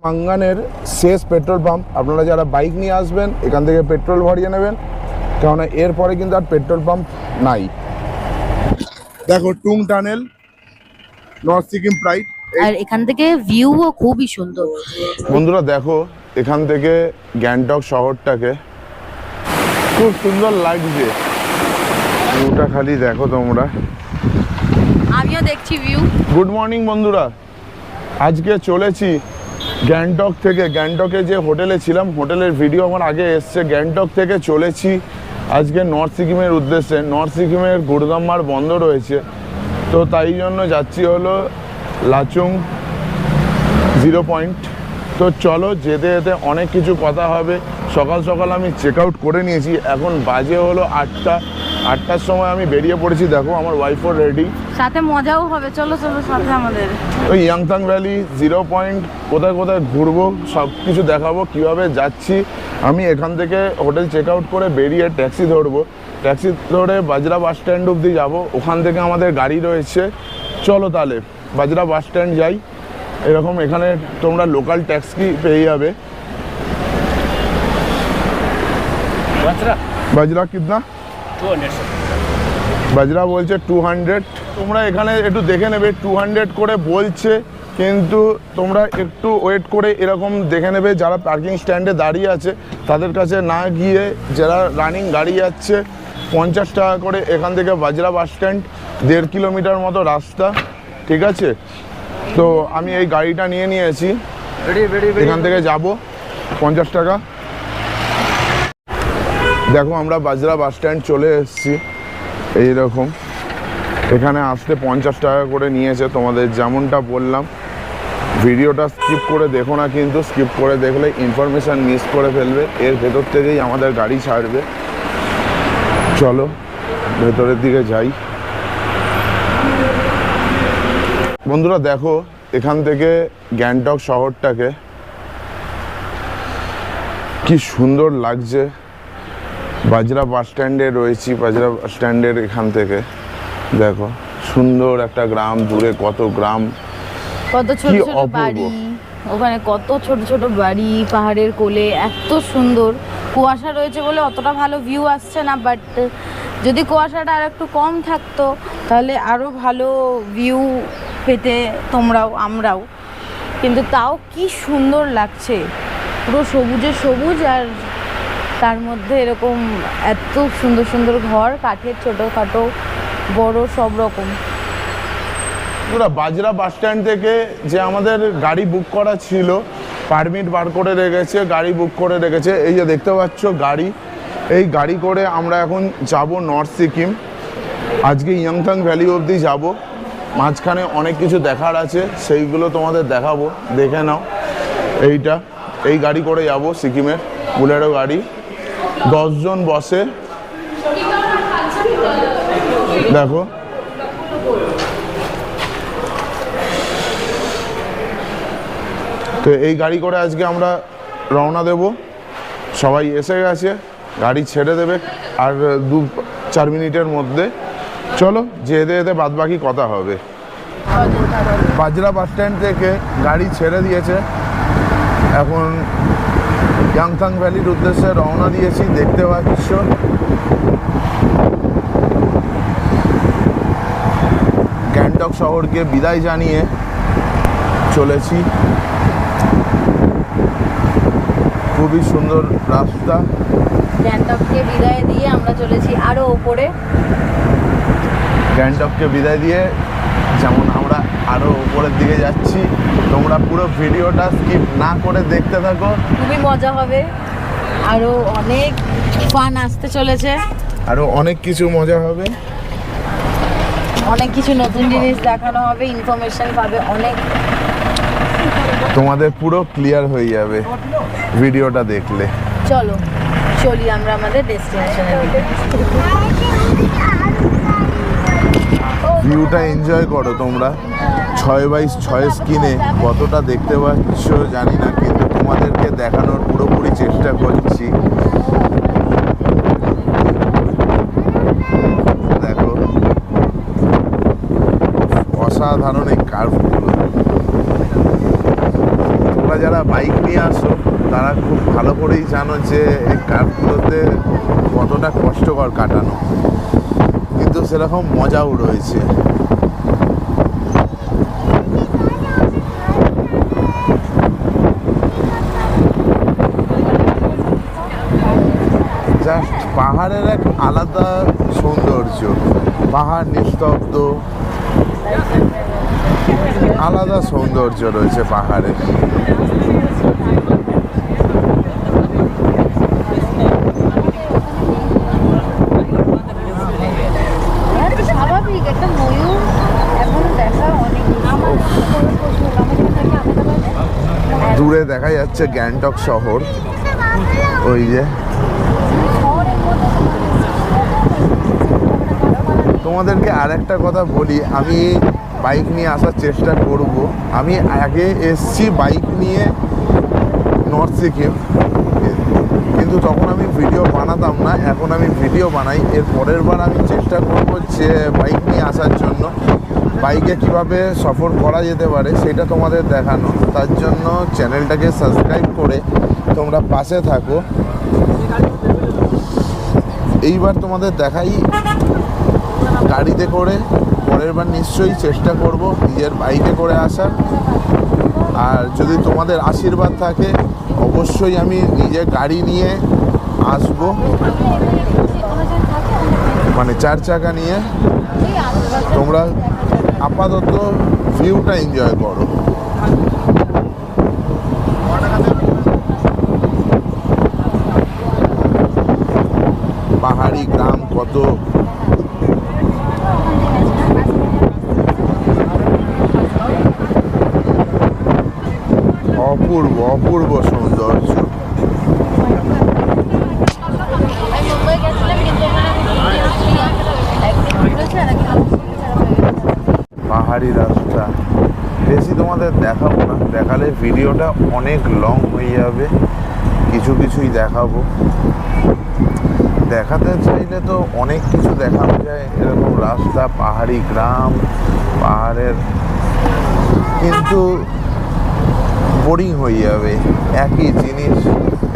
মাঙ্গানের শেষ petrol pump. আপনারা যারা বাইক নিয়ে আসবেন এখান থেকে পেট্রোল ভরিয়ে নেবেন, কেননা এরপরে কিন্তু আর পেট্রোল পাম্প নাই। দেখো টুং টানেল, নর্থ সিকিম প্রাইড। আর এখান থেকে ভিউও খুবই সুন্দর। বন্ধুরা দেখো এখান থেকে গ্যাংটক শহরটাকে খুব সুন্দর লাগছে। ভিউটা খালি দেখো তোমরা। আমিও দেখছি ভিউ। গুড মর্নিং বন্ধুরা, আজকে চলেছি গ্যাংটক থেকে। গ্যাংটকে যে হোটেলে ছিলাম, হোটেলের ভিডিও আমার আগে এসছে। গ্যাংটক থেকে চলেছি আজকে নর্থ সিকিমের উদ্দেশ্যে। নর্থ সিকিমের গুড়গাম্মার বন্ধ রয়েছে, তো তাই জন্য যাচ্ছি হলো লাচুং 0 পয়েন্ট। তো চলো যেতে যেতে অনেক কিছু কথা হবে। সকাল সকাল আমি চেক আউট করে নিয়েছি, এখন বাজে হলো 8টার সময় আমি বেরিয়ে পড়েছি। দেখো আমার ওয়াইফও রেডি, সাথে মজাও হবে। চলো চলো সাথে আমাদের। ওই ইয়াংথাং ভ্যালি, 0 পয়েন্ট, কোথায় কোথায় ঘুরবো সব কিছু দেখাবো, কীভাবে যাচ্ছি। আমি এখান থেকে হোটেল চেক আউট করে বেরিয়ে ট্যাক্সি ধরবো। ট্যাক্সি ধরে বাজরা বাস স্ট্যান্ড অবধি যাবো, ওখান থেকে আমাদের গাড়ি রয়েছে। চলো তাহলে বাজরা বাস স্ট্যান্ড যাই। এরকম এখানে তোমরা লোকাল ট্যাক্সি পেয়ে যাবে। বাজরা কিতনা? বাজরা বলছে 200। তোমরা এখানে একটু দেখে নেবে, 200 করে বলছে, কিন্তু তোমরা একটু ওয়েট করে এরকম দেখে নেবে। যারা পার্কিং স্ট্যান্ডে দাঁড়িয়ে আছে তাদের কাছে না গিয়ে, যারা রানিং গাড়ি যাচ্ছে 50 টাকা করে এখান থেকে বাজরা বাস স্ট্যান্ড, 1.5 কিলোমিটার মতো রাস্তা, ঠিক আছে? তো আমি এই গাড়িটা নিয়ে নিয়েছি, এখান থেকে যাব 50 টাকা। দেখো আমরা বাজরা বাস স্ট্যান্ড চলে এসেছি। এইরকম এখানে আসতে 50 টাকা করে নিয়েছে। তোমাদের যেমনটা বললাম, ভিডিওটা স্কিপ করে দেখো না, কিন্তু স্কিপ করে দেখলে ইনফরমেশান মিস করে ফেলবে। এর ভেতর থেকেই আমাদের গাড়ি ছাড়বে। চলো ভেতরের দিকে যাই। বন্ধুরা দেখো এখান থেকে গ্যাংটক শহরটাকে কি সুন্দর লাগছে। বাজরা বাস স্ট্যান্ডে রয়েছি, বাজরা বাস স্ট্যান্ডের এখান থেকে দেখো সুন্দর একটা গ্রাম, দূরে কত গ্রাম, কত ছোট ছোট বাড়ি, ওখানে কত ছোট ছোট বাড়ি পাহাড়ের কোলে, এত সুন্দর। কুয়াশা রয়েছে বলে অতটা ভালো ভিউ আসছে না, বাট যদি কুয়াশাটা আর একটু কম থাকতো তাহলে আরও ভালো ভিউ পেতে তোমরাও আমরাও। কিন্তু তাও কি সুন্দর লাগছে, পুরো সবুজে সবুজ, আর তার মধ্যে এরকম এত সুন্দর সুন্দর ঘর, কাঠের, ছোটোখাটো বড় সব রকম। পুরো বাজরা বাস স্ট্যান্ড থেকে যে আমাদের গাড়ি বুক করা ছিল, পারমিট বার করে রেখেছে, গাড়ি বুক করে রেখেছে। এই যে দেখতে পাচ্ছ গাড়ি, এই গাড়ি করে আমরা এখন যাব নর্থ সিকিম। আজকে ইয়াংথাং ভ্যালি অবধি যাব। মাঝখানে অনেক কিছু দেখার আছে, সেইগুলো তোমাদের দেখাবো, দেখে নাও। এই গাড়ি করে যাব সিকিমের, বুলেরো গাড়ি, 10 জন বসে। দেখো তো এই গাড়ি করে আজকে আমরা রওনা দেব। সবাই এসে গেছে, গাড়ি ছেড়ে দেবে আর 2-4 মিনিটের মধ্যে। চলো যেতে যেতে বাদ বাকি কথা হবে। বাজরা বাস স্ট্যান্ড থেকে গাড়ি ছেড়ে দিয়েছে, এখন ইয়াংথাং ভ্যালির উদ্দেশ্যে রওনা দিয়েছি। দেখতে পাচ্ছ গ্যাংটক শহরকে বিদায় জানিয়ে চলেছি। খুবই সুন্দর রাস্তা। গ্যাংটককে বিদায় দিয়ে আমরা চলেছি আরো উপরে। গ্যাংটককে বিদায় দিয়ে যেমন আমরা আরো উপরের দিকে যাচ্ছি। তোমরা পুরো ভিডিওটা স্কিপ না করে দেখতে থাকো, খুবই মজা হবে। আরো অনেক ফান আসতে চলেছে, আরো অনেক কিছু মজা হবে, অনেক কিছু নতুন জিনিস দেখানো হবে, ইনফরমেশন পাবে অনেক। তোমাদের পুরো ক্লিয়ার হয়ে যাবে ভিডিওটা দেখলে। চলো চলি আমরা আমাদের ডেস্টিনেশনের দিকে। ভিউটা এনজয় করো তোমরা। 6x6 স্ক্রিনে কতটা দেখতে পাচ্ছ জানি না, কিন্তু তোমাদেরকে দেখানোর পুরোপুরি চেষ্টা করছি। দেখো অসাধারণ এই কার্ভগুলো। তোমরা যারা বাইক নিয়ে আসো তারা খুব ভালো করেই জানো যে এই কাঠগুলোতে কতটা কষ্টকর কাটানো, কিন্তু সেরকম মজাও রয়েছে। জাস্ট পাহাড়ের এক আলাদা সৌন্দর্য, পাহাড় নিস্তব্ধ, আলাদা সৌন্দর্য রয়েছে পাহাড়ের। স্বাভাবিক একটা ময়ূর এখন দেখা অনেক দূরে দেখা যাচ্ছে গ্যাংটক শহর, ওই যে। তোমাদেরকে আর একটা কথা বলি, আমি বাইক নিয়ে আসার চেষ্টা করব। আমি আগে এসছি বাইক নিয়ে নর্থ সিকিম, কিন্তু তখন আমি ভিডিও বানাতাম না, এখন আমি ভিডিও বানাই। এর পরের বার আমি চেষ্টা করব যে বাইক নিয়ে আসার জন্য বাইকে কিভাবে সফর করা যেতে পারে সেটা তোমাদের দেখানো। তার জন্য চ্যানেলটাকে সাবস্ক্রাইব করে তোমরা পাশে থাকো। এইবার তোমাদের দেখাই গাড়িতে করে, পরের বার নিশ্চয়ই চেষ্টা করব নিজের বাইকে করে আসার। আর যদি তোমাদের আশীর্বাদ থাকে অবশ্যই আমি নিজের গাড়ি নিয়ে আসব, মানে 4 চাকা নিয়ে। তোমরা আপাতত ভিউটা এনজয় করো। পাহাড়ি গ্রাম কত অপূর্ব অপূর্ব সৌন্দর্য। পাহাড়ি রাস্তা বেশি তোমাদের দেখাবো না, দেখালে ভিডিওটা অনেক লং হয়ে যাবে। কিছু কিছুই দেখাবো, দেখাতে চাইলে তো অনেক কিছু দেখানো যায়, এরকম রাস্তা, পাহাড়ি গ্রাম, পাহাড়ের, কিন্তু বোরিং হয়ে যাবে একই জিনিস।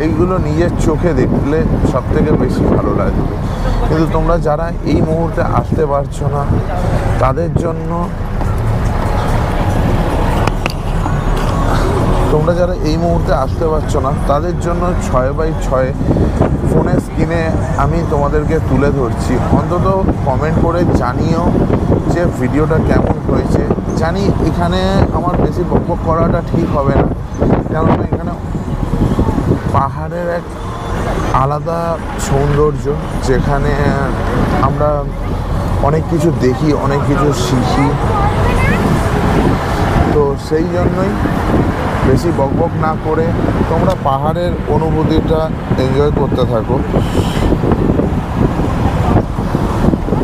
এইগুলো নিজের চোখে দেখলে সব থেকে বেশি ভালো লাগবে। কিন্তু তোমরা যারা এই মুহূর্তে আসতে পারছো না তাদের জন্য, তোমরা যারা এই মুহূর্তে আসতে পারছো না তাদের জন্য 6x6 ফোনের স্ক্রিনে আমি তোমাদেরকে তুলে ধরছি। অন্তত কমেন্ট করে জানিও যে ভিডিওটা কেমন হয়েছে। জানি এখানে আমার বেশি বকবক করাটা ঠিক হবে না, কেননা এখানে পাহাড়ের এক আলাদা সৌন্দর্য, যেখানে আমরা অনেক কিছু দেখি, অনেক কিছু শিখি। তো সেই জন্যই বেশি বকবক না করে তোমরা পাহাড়ের অনুভূতিটা এনজয় করতে থাকো।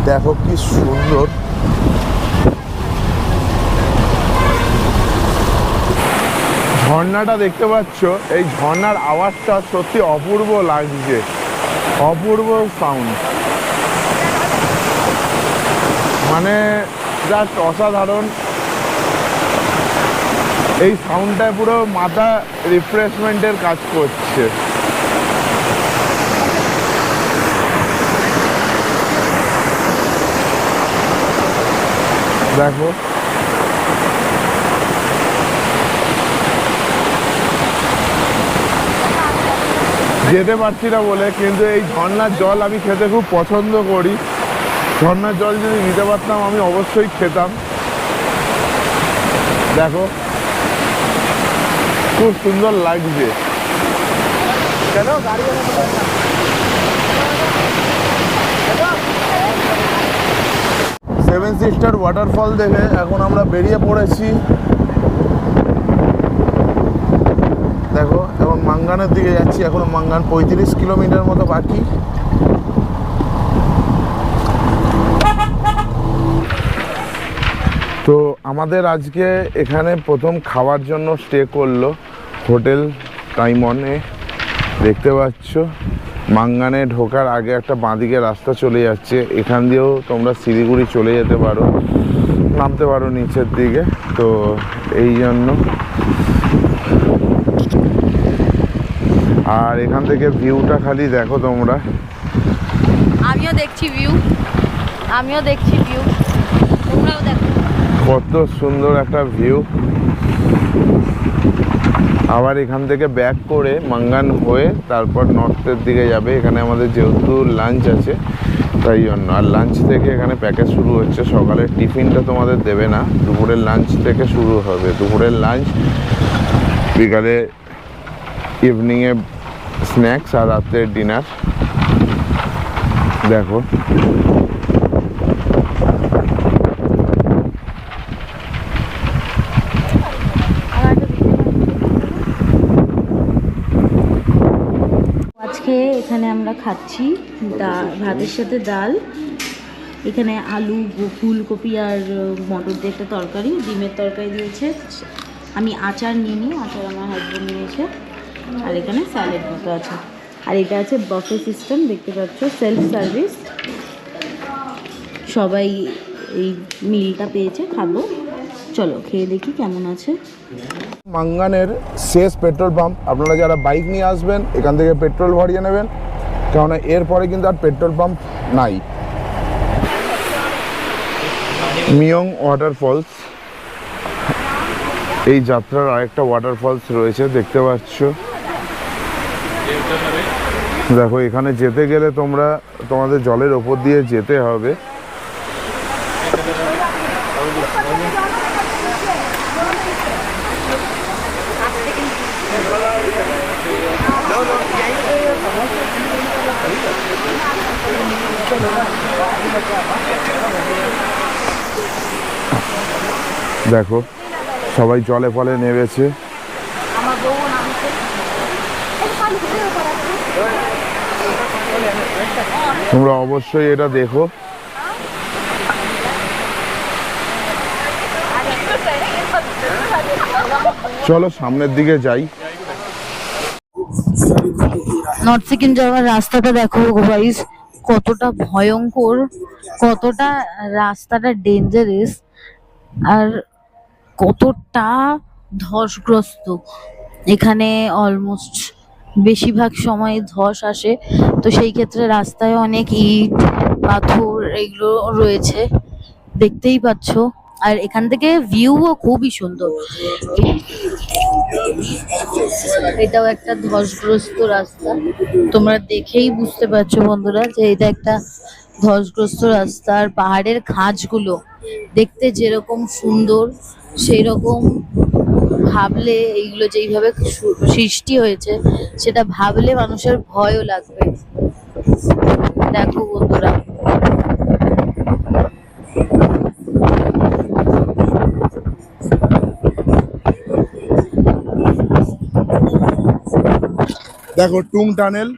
দেখো কি সুন্দর। ঝর্ণাটা দেখতে পাচ্ছ, এই ঝর্ণার আওয়াজটা সত্যি অপূর্ব লাগছে, অপূর্ব সাউন্ড, মানে জাস্ট অসাধারণ। এই সাউন্ডটা পুরো মাথা রিফ্রেশমেন্টের কাজ করছে। দেখো যেতে পারছি না বলে, কিন্তু এই ঝর্ণার জল আমি খেতে খুব পছন্দ করি। ঝর্ণার জল যদি নিতে পারতাম আমি অবশ্যই খেতাম। দেখো খুব সুন্দর লাগছে। কেন গাড়ি 7 সিস্টার ওয়াটারফল দেখে এখন আমরা বেরিয়ে পড়েছি। দেখো এখন মাঙ্গানের দিকে যাচ্ছি, এখন মাঙ্গান 35 কিলোমিটার মতো বাকি। তো আমাদের আজকে এখানে প্রথম খাওয়ার জন্য স্টে করলো হোটেল কাইমনে। দেখতে পাচ্ছ মাঙ্গানে ঢোকার আগে একটা বাঁদিকে রাস্তা চলে যাচ্ছে, এখান দিয়েও তোমরা শিলিগুড়ি চলে যেতে পারো, নামতে পারো নিচের দিকে। তো এই জন্য আর এখান থেকে ভিউটা খালি দেখো তোমরা। আমিও দেখছি ভিউ, তোমরাও দেখো কত সুন্দর একটা ভিউ। আবার এখান থেকে ব্যাক করে মাঙ্গান হয়ে তারপর নর্থের দিকে যাবে। এখানে আমাদের যেহেতু লাঞ্চ আছে তাই জন্য, আর লাঞ্চ থেকে এখানে প্যাকেজ শুরু হচ্ছে। সকালের টিফিনটা তোমাদের দেবে না, দুপুরের লাঞ্চ থেকে শুরু হবে। দুপুরের লাঞ্চ, বিকালে ইভিনিংয়ে স্ন্যাক্স, আর রাত্রের ডিনার। দেখো আজকে এখানে আমরা খাচ্ছি ভাতের সাথে ডাল, এখানে আলু, ফুলকপি আর মটর দিয়ে একটা তরকারি, ডিমের তরকারি দিয়েছে। আমি আচার নিইনি, আচার আমার হাজব্যান্ড নিয়েছে। আর এখানে স্যালাড মতো আছে। আর এটা আছে বাফে সিস্টেম, দেখতে পাচ্ছ, সেলফ সার্ভিস। সবাই এই মিলটা পেয়েছে, খাবো। চলো খেয়ে দেখি কেমন আছে। মাঙ্গানের শেষ পেট্রোল পাম্প। আপনারা যারা বাইক নিয়ে আসবেন এখান থেকে পেট্রোল ভরিয়ে নেবেন, কেননা এরপরে কিন্তু আর পেট্রোল পাম্প নাই। মিয়ং ওয়াটারফলস, এই যাত্রার আরেকটা ওয়াটারফলস রয়েছে, দেখতে পাচ্ছ। দেখো এখানে যেতে গেলে তোমাদের জলের ওপর দিয়ে যেতে হবে। দেখো সবাই জলে ফলে নেমেছে। তোমরা অবশ্যই এটা দেখো। চলো সামনের দিকে যাই। নর্থ সিকিম যাওয়ার রাস্তাটা দেখো গাইস, কতটা ভয়ঙ্কর, কতটা রাস্তাটা ডেঞ্জারাস, আর কতটা ধসগ্রস্ত। এখানে অলমোস্ট বেশিরভাগ সময় ধস আসে, তো সেই ক্ষেত্রে রাস্তায় অনেক ইট পাথর এগুলো রয়েছে, দেখতেই পাচ্ছ। আর এখান থেকে ভিউও খুবই সুন্দর। এটাও একটা ধসগ্রস্ত রাস্তা, তোমরা দেখেই বুঝতে পারছো বন্ধুরা যে এটা একটা ধসগ্রস্ত রাস্তা। আর পাহাড়ের খাঁজগুলো দেখতে যেরকম সুন্দর, সেই রকম ভাবলে এইগুলো যেইভাবে সৃষ্টি হয়েছে সেটা ভাবলে মানুষের ভয়ও লাগবে। দেখো বন্ধুরা, দেখো টুং টানেল,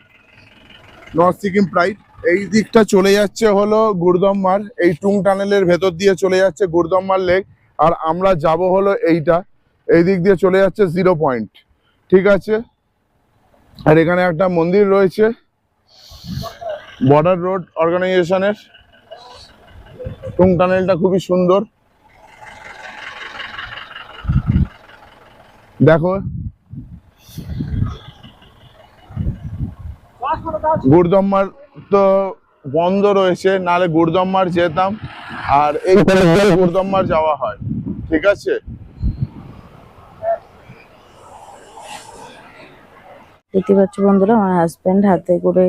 নর্থ সিকিম প্রাইড। এই দিকটা চলে যাচ্ছে হলো গুরদম্মার, এই টুং টানেলের ভেতর দিয়ে চলে যাচ্ছে গুরদম্মার লেক। আর আমরা যাব হলো এইটা, এই দিক দিয়ে চলে যাচ্ছে 0 পয়েন্ট, ঠিক আছে। আর এখানে একটা মন্দির রয়েছে বর্ডার রোড অর্গানাইজেশনের। টুং টানেলটা খুবই সুন্দর। দেখো গুরদম্মার তো বন্ধ রয়েছে, নালে গুরদম্মার যেতাম। আর এই গুরদম্মার যাওয়া হয়, ঠিক আছে। দেখতে পাচ্ছ বন্ধুরা, আমার হাজব্যান্ড হাতে করে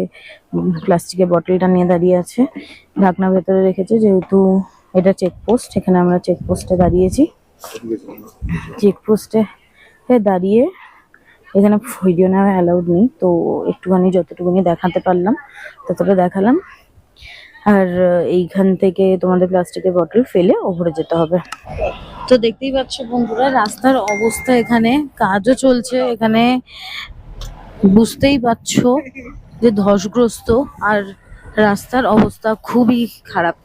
প্লাস্টিকের বটলটা নিয়ে দাঁড়িয়ে আছে, ঢাকনা ভেতরে রেখেছে। যেহেতু এটা চেকপোস্ট, এখানে আমরা চেকপোস্টে দাঁড়িয়েছি। চেকপোস্টে দাঁড়িয়ে এখানে ভিডিও নেওয়া অ্যালাউড নেই, তো একটুখানি যতটুকুনি দেখাতে পারলাম ততটা দেখালাম। আর এইখান থেকে তোমাদের প্লাস্টিকের বটল ফেলে ওপরে যেতে হবে। তো দেখতেই পাচ্ছ বন্ধুরা রাস্তার অবস্থা, এখানে কাজও চলছে, এখানে বুঝতেই পারছো যে ধসগ্রস্ত। আর রাস্তার অবস্থা খুবই খারাপ,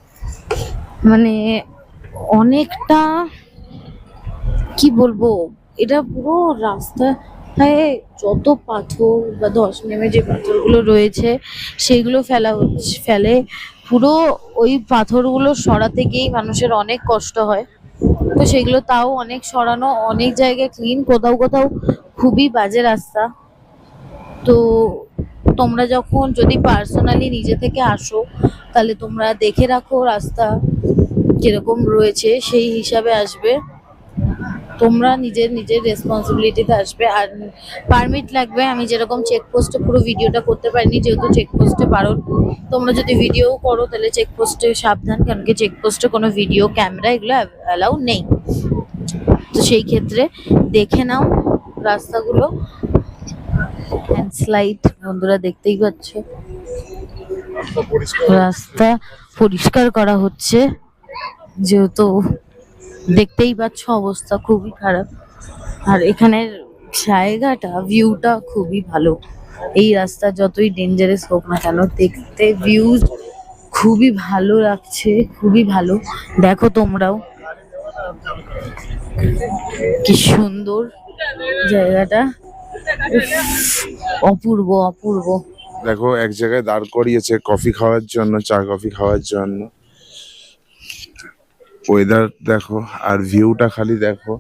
মানে অনেকটা কি বলবো, এটা পুরো রাস্তায় যত পাথর বা ধস নেমে যে পাথরগুলো রয়েছে সেগুলো ফেলে পুরো ওই পাথরগুলো সরাতে গিয়েই মানুষের অনেক কষ্ট হয়। তো সেগুলো তাও অনেক সরানো, অনেক জায়গায় ক্লিন, কোথাও কোথাও খুবই বাজে রাস্তা। তো তোমরা যখন যদি পার্সোনালি নিজে থেকে আসো তাহলে তোমরা দেখে রাখো রাস্তা কিরকম রয়েছে, সেই হিসাবে আসবে। তোমরা নিজের নিজের রেসপন্সিবিলিটিতে আসবে। আর পারমিট লাগবে। আমি যেরকম চেকপোস্টে পুরো ভিডিওটা করতে পারিনি, যেহেতু চেকপোস্টে বারণ। তোমরা যদি ভিডিও করো তাহলে চেকপোস্টে সাবধান, কারণ কি চেকপোস্টে কোনো ভিডিও ক্যামেরা এগুলো অ্যালাউ নেই। তো সেই ক্ষেত্রে দেখে নাও রাস্তাগুলো। স্লাইড বন্ধুরা দেখতেই পাচ্ছ, রাস্তা পরিষ্কার করা হচ্ছে, যেহেতু দেখতেই পাচ্ছ অবস্থা খুবই খারাপ। আর এখানের জায়গাটা, ভিউটা খুবই ভালো। এই রাস্তা যতই ডেঞ্জারাস হোক না কেন, দেখতে ভিউ খুবই ভালো লাগছে, খুবই ভালো। দেখো তোমরাও কি সুন্দর জায়গাটা, অপূর্ব অপূর্ব। দেখো এক জায়গায় দাঁড় করিয়েছে কফি খাওয়ার জন্য, চা কফি খাওয়ার জন্য। ওয়েদার দেখো আর ভিউটা খালি দেখো,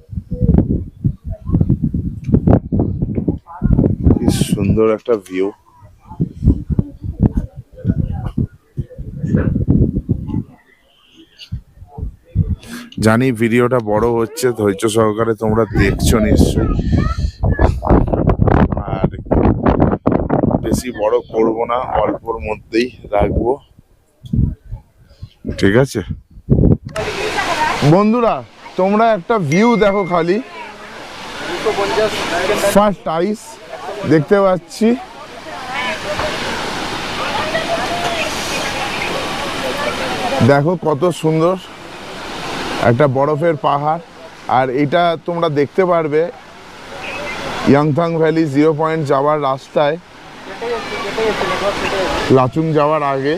কি সুন্দর একটা ভিউ। জানি ভিডিওটা বড় হচ্ছে, ধৈর্য সহকারে তোমরা দেখছো নিশ্চয়ই। আর বেশি বড় করব না, অল্পর মধ্যেই রাখবো, ঠিক আছে বন্ধুরা? তোমরা একটা ভিউ দেখো খালি, ফার্স্ট আইস দেখতে পাচ্ছি। দেখো কত সুন্দর একটা বরফের পাহাড়। আর এটা তোমরা দেখতে পারবে ইয়াংথাং ভ্যালি 0 পয়েন্ট যাওয়ার রাস্তায়, লাচুং যাওয়ার আগে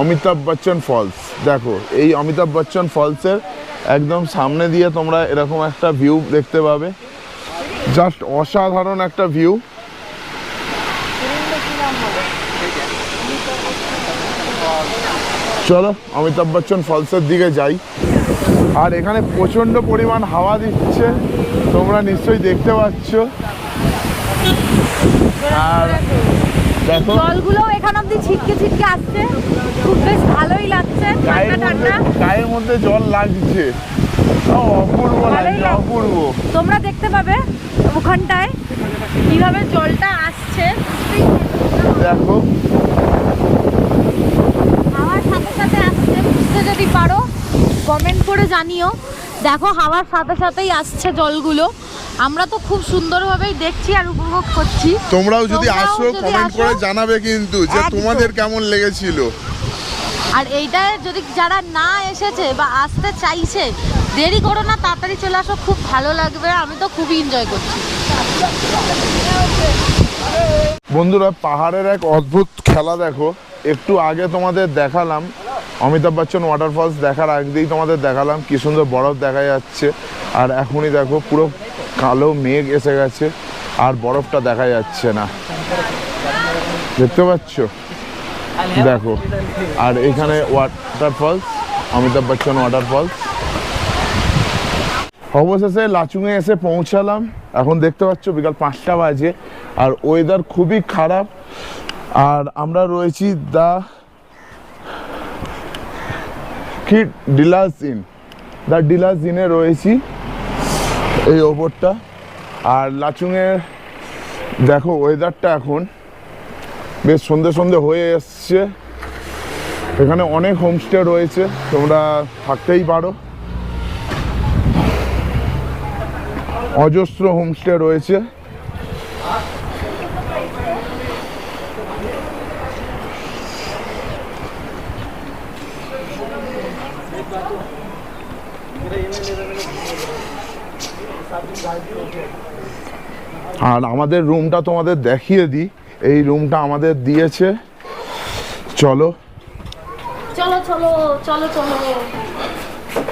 অমিতাভ বচ্চন ফলস। দেখো এই অমিতাভ বচ্চন ফলসের একদম সামনে দিয়ে তোমরা এরকম একটা ভিউ দেখতে পাবে, জাস্ট অসাধারণ একটা ভিউ। চলো অমিতাভ বচ্চন ফলসের দিকে যাই। আর এখানে প্রচন্ড পরিমাণ হাওয়া দিচ্ছে, তোমরা নিশ্চয়ই দেখতে পাচ্ছ। আর দেখো জলগুলো এখান অব্দি ছিটকে ছিটকে আসছে, খুব বেশ ভালোই লাগছে, ঠান্ডা ঠান্ডা। গায়ের মধ্যে জল লাগছে, অপূর্ব লাগছে, অপূর্ব। তোমরা দেখতে পাবে ওখানটায় কিভাবে জলটা আসছে, দেখো হাওয়ার সাথে সাথে আসছে। বুঝতে যদি পারো কমেন্ট করে জানিও। দেখো হাওয়ার সাথে সাথেই আসছে জলগুলো। আমরা তো খুব সুন্দরভাবেই দেখছি আর উপভোগ করছি। তোমরাও যদি আসো যদি কমেন্ট করে জানাবে কিন্তু যে একদম। তোমাদের কেমন লেগেছিল। আর এইটা যদি যারা না এসেছে বা আসতে চাইছে, দেরি করো না, তাড়াতাড়ি চলে আসো, খুব ভালো লাগবে। আমি তো খুবই এনজয় করছি। বন্ধুরা পাহাড়ের এক অদ্ভুত খেলা দেখো। একটু আগে তোমাদের দেখালাম অমিতাভ বচ্চন ওয়াটারফলস, দেখার আগেই তোমাদের দেখালাম কি সুন্দর বরফ দেখা যাচ্ছে। আর এখনই দেখো পুরো কালো মেঘ এসে গেছে আর বরফটা দেখা যাচ্ছে না, দেখতে পাচ্ছ? দেখো আর এখানে ওয়াটারফলস, অমিতাভ বচ্চন ওয়াটারফলস। অবশেষে লাচুংয়ে এসে পৌঁছালাম। এখন দেখতে পাচ্ছ বিকাল 5টা বাজে আর ওয়েদার খুবই খারাপ। আর আমরা রয়েছি দ্য ডিলাস ইনে রয়েছি, এই ওপরটা। আর লাচুংয়ের দেখো ওয়েদারটা এখন বেশ সন্ধে সন্ধে হয়ে এসছে। এখানে অনেক হোমস্টে রয়েছে, তোমরা থাকতেই পারো, অজস্র হোমস্টে রয়েছে। আর আমাদের রুমটা তোমাদের দেখিয়ে দিই। এই রুমটা আমাদের দিয়েছে, চলো চলো চলো চলো চলো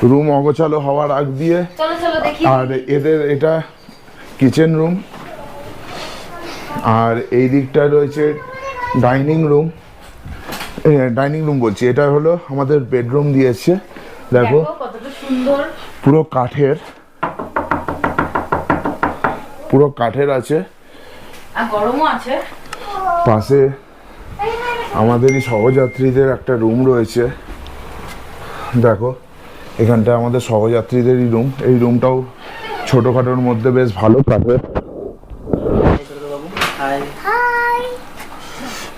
রুম অগোছালো হওয়ার আগ দিয়ে। চলো চলো দেখি। আর এদের এটা কিচেন রুম, আর এই দিকটা রয়েছে ডাইনিং রুম। ডাইনিং রুম বলছি, এটা হলো আমাদের বেডরুম দিয়েছে। দেখো কতটা সুন্দর, পুরো কাঠের, পুরো কাঠের আছে। আর গরমও আছে। পাশে আমাদেরই সহযাত্রীদের একটা রুম রয়েছে, দেখো এখানটা আমাদের সহযাত্রীদেরই রুম। এই রুমটাও ছোটোখাটোর মধ্যে বেশ ভালো কাটে।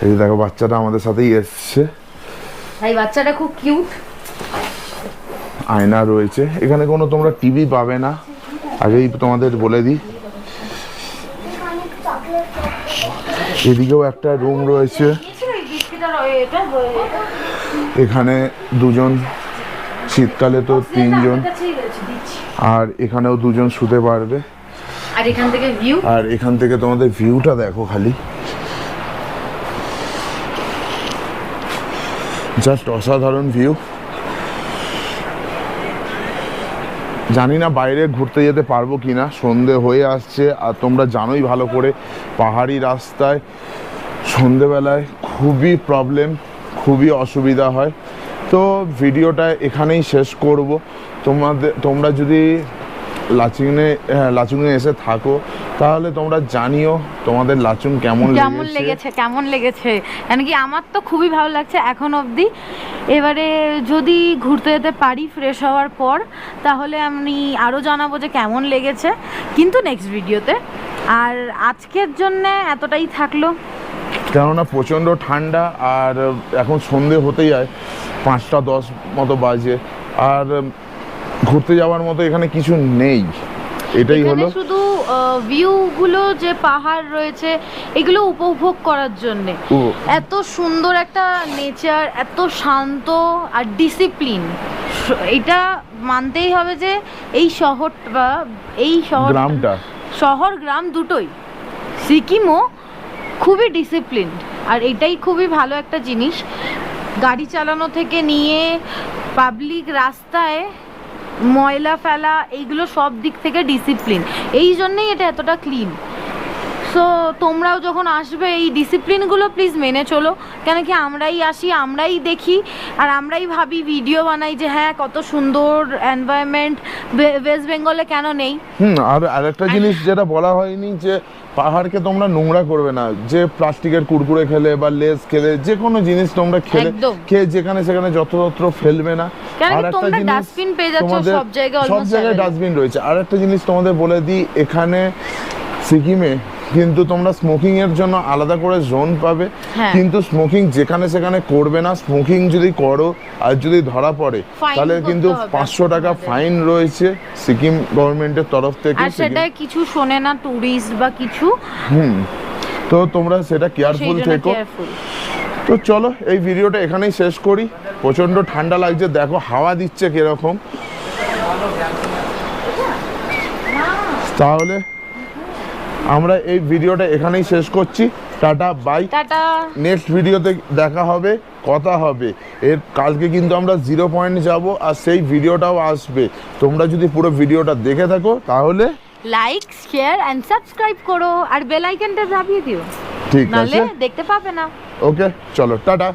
এই যে দেখো বাচ্চাটা আমাদের সাথেই এসছে, এই বাচ্চাটা খুব কিউট। আয়না রয়েছে এখানে, কোনো তোমরা টিভি পাবে না, আগেই তোমাদের বলে দিই। এদিকেও একটা রুম রয়েছে, এখানে দুজন, শীতকালে তো তিনজন, আর এখানেও দুজন শুতে পারবে। আর এখান থেকে ভিউ, আর এখান থেকে তোমাদের ভিউটা দেখো খালি, জাস্ট অসাধারণ ভিউ। জানি না বাইরে ঘুরতে যেতে পারবো কিনা, সন্ধে হয়ে আসছে আর তোমরা জানোই ভালো করে পাহাড়ি রাস্তায় সন্ধেবেলায় খুবই প্রবলেম, খুবই অসুবিধা হয়। তো ভিডিওটা এখানেই শেষ করব। তোমরা যদি লাচুংয়ে এসে থাকো তাহলে তোমরা জানিও তোমাদের লাচুং কেমন লেগেছে। মানে কি আমার তো খুবই ভালো লাগছে এখন অবধি। এবারে যদি ঘুরতে যেতে পারি ফ্রেশ হওয়ার পর, তাহলে আমি আরও জানাবো যে কেমন লেগেছে, কিন্তু নেক্সট ভিডিওতে। আর আজকের জন্যে এতটাই থাকলো, কেননা প্রচণ্ড ঠান্ডা আর এখন সন্ধে হতে যায় 5:10 মতো বাজে, আর ঘুরতে যাওয়ার মতো এখানে কিছু নেই। এটাই হলো শুধু ভিউগুলো, যে পাহাড় রয়েছে এগুলো উপভোগ করার জন্য। এত সুন্দর একটা নেচার, এত শান্ত আর ডিসিপ্লিন, এটা মানতেই হবে যে এই শহরটা, শহর গ্রাম দুটোই, সিকিমও খুবই ডিসিপ্লিন। আর এটাই খুবই ভালো একটা জিনিস, গাড়ি চালানো থেকে নিয়ে পাবলিক রাস্তায় ময়লা ফেলা, এইগুলো সব দিক থেকে ডিসিপ্লিন। এই জন্যই এটা এতটা ক্লিন। সো তোমরাও যখন আসবে এই ডিসিপ্লিনগুলো প্লিজ মেনে চলো, কেন কি আমরাই আসি, আমরাই দেখি, আর আমরাই ভাবি, ভিডিও বানাই যে হ্যাঁ কত সুন্দর এনভায়রনমেন্ট ওয়েস্ট বেঙ্গলে, কেন নেই। আর আরেকটা জিনিস যেটা বলা হয়নি, যে পাহাড়কে তোমরা নোংরা করবে না, যে প্লাস্টিকের কুরকুরে খেলে বা লেস খেলে, যে কোনো জিনিস তোমরা খেয়ে যেখানে সেখানে যত্রতত্র ফেলবে না। আর একটা জিনিস, ডাস্টবিন পেয়ে যাচ্ছ সব জায়গায় ডাস্টবিন রয়েছে। আর একটা জিনিস তোমাদের বলে দিই, এখানে সিকিমে কিন্তু তোমরা স্মোকিং এর জন্য আলাদা করে জোন পাবে, কিন্তু স্মোকিং যেখানে সেখানে করবে না। স্মোকিং যদি করো আর যদি ধরা পড়ে তাহলে কিন্তু 500 টাকা ফাইন রয়েছে সিকিম গভর্নমেন্টের তরফ থেকে। আর সেটা কিছু শোনে না টুরিস্ট বা কিছু, তো তোমরা সেটা কেয়ারফুল থেকো। তো চলো এই ভিডিওটা এখানেই শেষ করি। প্রচন্ড ঠান্ডা লাগছে, দেখো হাওয়া দিচ্ছে কিরকম। তাহলে আমরা এই ভিডিওটা এখানেই শেষ করছি। টাটা, বাই, নেক্সট ভিডিওতে দেখা হবে, কথা হবে। এর কালকে কিন্তু আমরা 0 পয়েন্ট যাব, আর সেই ভিডিওটাও আসবে। তোমরা যদি পুরো ভিডিওটা দেখে থাকো তাহলে লাইক, শেয়ার এন্ড সাবস্ক্রাইব করো, আর বেল আইকনটা দাবিয়ে দিও, ঠিক আছে, নালে দেখতে পাবে না। ওকে চলো, টাটা।